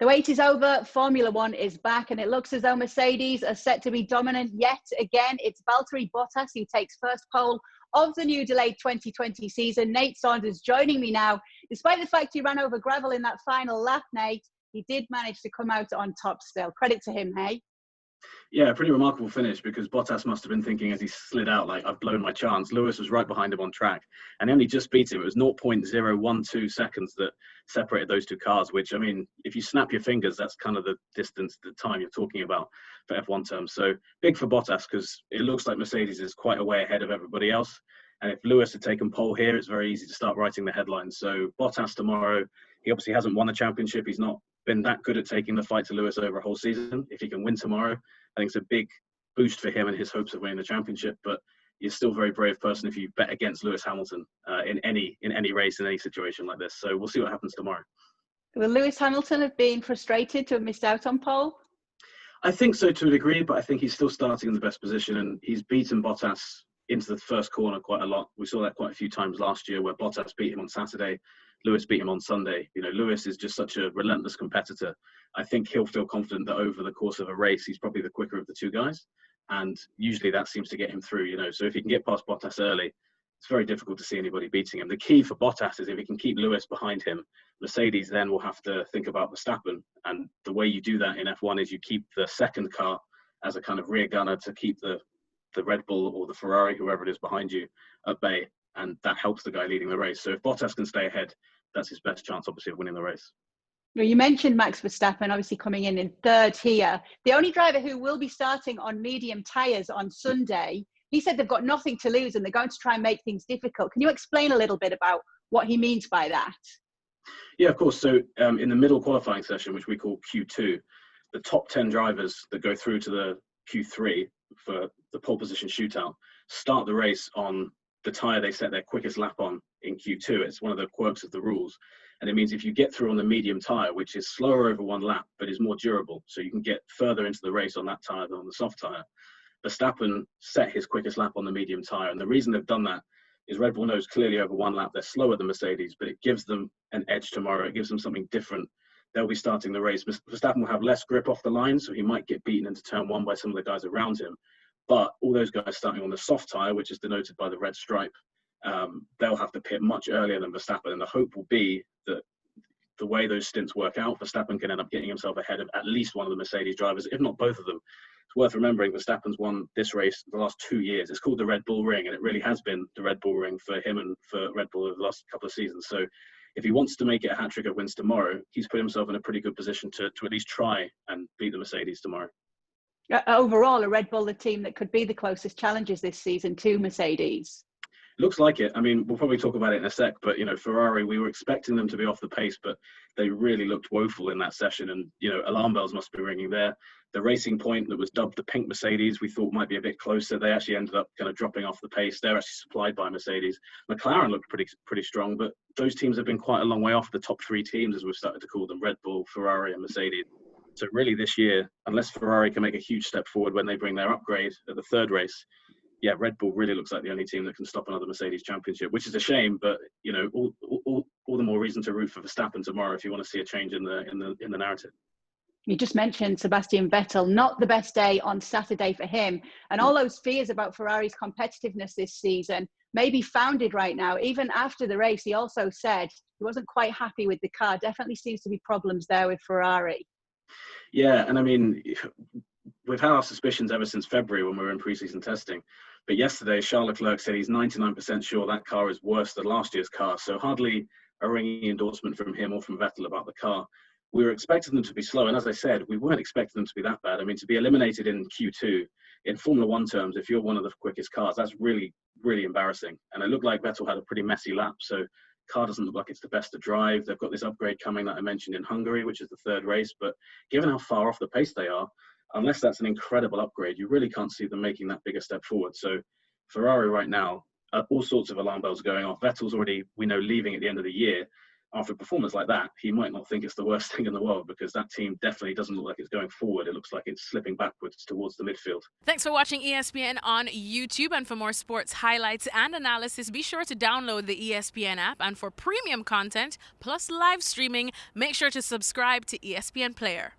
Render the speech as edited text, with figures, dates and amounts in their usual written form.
The wait is over. Formula One is back, and it looks as though Mercedes are set to be dominant yet again. It's Valtteri Bottas who takes first pole of the new delayed 2020 season. Nate Saunders joining me now. Despite the fact he ran over gravel in that final lap, Nate, he did manage to come out on top still. Credit to him, hey? Yeah, pretty remarkable finish, because Bottas must have been thinking as he slid out, like, I've blown my chance. Lewis was right behind him on track, and he only just beat him. It was 0.012 seconds that separated those two cars, which, I mean, if you snap your fingers, that's kind of the distance, the time you're talking about for F1 terms. So big for Bottas, because it looks like Mercedes is quite a way ahead of everybody else. And if Lewis had taken pole here, it's very easy to start writing the headlines. So Bottas tomorrow, he obviously hasn't won the championship. He's not been that good at taking the fight to Lewis over a whole season. If he can win tomorrow, I think it's a big boost for him and his hopes of winning the championship. But you're still a very brave person if you bet against Lewis Hamilton in any race, in any situation like this. So we'll see what happens tomorrow. Will Lewis Hamilton have been frustrated to have missed out on pole? I think so to a degree, but I think he's still starting in the best position, and he's beaten Bottas into the first corner quite a lot. We saw that quite a few times last year, where Bottas beat him on Saturday, Lewis beat him on Sunday. You know, Lewis is just such a relentless competitor. I think he'll feel confident that over the course of a race, he's probably the quicker of the two guys. And usually that seems to get him through, you know. So if he can get past Bottas early, it's very difficult to see anybody beating him. The key for Bottas is if he can keep Lewis behind him, Mercedes then will have to think about Verstappen. And the way you do that in F1 is you keep the second car as a kind of rear gunner to keep the Red Bull or the Ferrari, whoever it is behind you, at bay. And that helps the guy leading the race. So if Bottas can stay ahead, that's his best chance, obviously, of winning the race. Well, you mentioned Max Verstappen, obviously coming in third here. The only driver who will be starting on medium tyres on Sunday, he said they've got nothing to lose and they're going to try and make things difficult. Can you explain a little bit about what he means by that? Yeah, of course. So in the middle qualifying session, which we call Q2, the top 10 drivers that go through to the Q3 for the pole position shootout start the race on the tyre they set their quickest lap on in Q2. It's one of the quirks of the rules. And it means if you get through on the medium tyre, which is slower over one lap, but is more durable, so you can get further into the race on that tyre than on the soft tyre. Verstappen set his quickest lap on the medium tyre. And the reason they've done that is Red Bull knows clearly over one lap they're slower than Mercedes, but it gives them an edge tomorrow. It gives them something different. They'll be starting the race. Verstappen will have less grip off the line, so he might get beaten into turn one by some of the guys around him. But all those guys starting on the soft tyre, which is denoted by the red stripe, they'll have to pit much earlier than Verstappen. And the hope will be that the way those stints work out, Verstappen can end up getting himself ahead of at least one of the Mercedes drivers, if not both of them. It's worth remembering Verstappen's won this race the last 2 years. It's called the Red Bull Ring, and it really has been the Red Bull Ring for him and for Red Bull over the last couple of seasons. So if he wants to make it a hat-trick of wins tomorrow, he's put himself in a pretty good position to at least try and beat the Mercedes tomorrow. Overall, a Red Bull, the team that could be the closest challengers this season to Mercedes. Looks like it. I mean, we'll probably talk about it in a sec, but, you know, Ferrari, we were expecting them to be off the pace, but they really looked woeful in that session. And, you know, alarm bells must be ringing there. The Racing Point that was dubbed the pink Mercedes, we thought might be a bit closer. They actually ended up kind of dropping off the pace. They're actually supplied by Mercedes. McLaren looked pretty strong, but those teams have been quite a long way off the top three teams, as we've started to call them, Red Bull, Ferrari and Mercedes. So really this year, unless Ferrari can make a huge step forward when they bring their upgrade at the third race, yeah, Red Bull really looks like the only team that can stop another Mercedes championship, which is a shame. But, you know, all the more reason to root for Verstappen tomorrow if you want to see a change in the narrative. You just mentioned Sebastian Vettel, not the best day on Saturday for him. And all those fears about Ferrari's competitiveness this season may be founded right now. Even after the race, he also said he wasn't quite happy with the car. Definitely seems to be problems there with Ferrari. Yeah, and I mean, we've had our suspicions ever since February when we were in pre-season testing. But yesterday, Charles Leclerc said he's 99% sure that car is worse than last year's car. So hardly a ringing endorsement from him or from Vettel about the car. We were expecting them to be slow. And as I said, we weren't expecting them to be that bad. I mean, to be eliminated in Q2, in Formula One terms, if you're one of the quickest cars, that's really, really embarrassing. And it looked like Vettel had a pretty messy lap. So car doesn't look like it's the best to drive. They've got this upgrade coming that I mentioned in Hungary, which is the third race. But given how far off the pace they are, unless that's an incredible upgrade, you really can't see them making that bigger step forward. So Ferrari right now, all sorts of alarm bells going off. Vettel's already, we know, leaving at the end of the year. after a performance like that, he might not think it's the worst thing in the world, because that team definitely doesn't look like it's going forward. It looks like it's slipping backwards towards the midfield. Thanks for watching ESPN on YouTube. And for more sports highlights and analysis, be sure to download the ESPN app. And for premium content plus live streaming, make sure to subscribe to ESPN Player.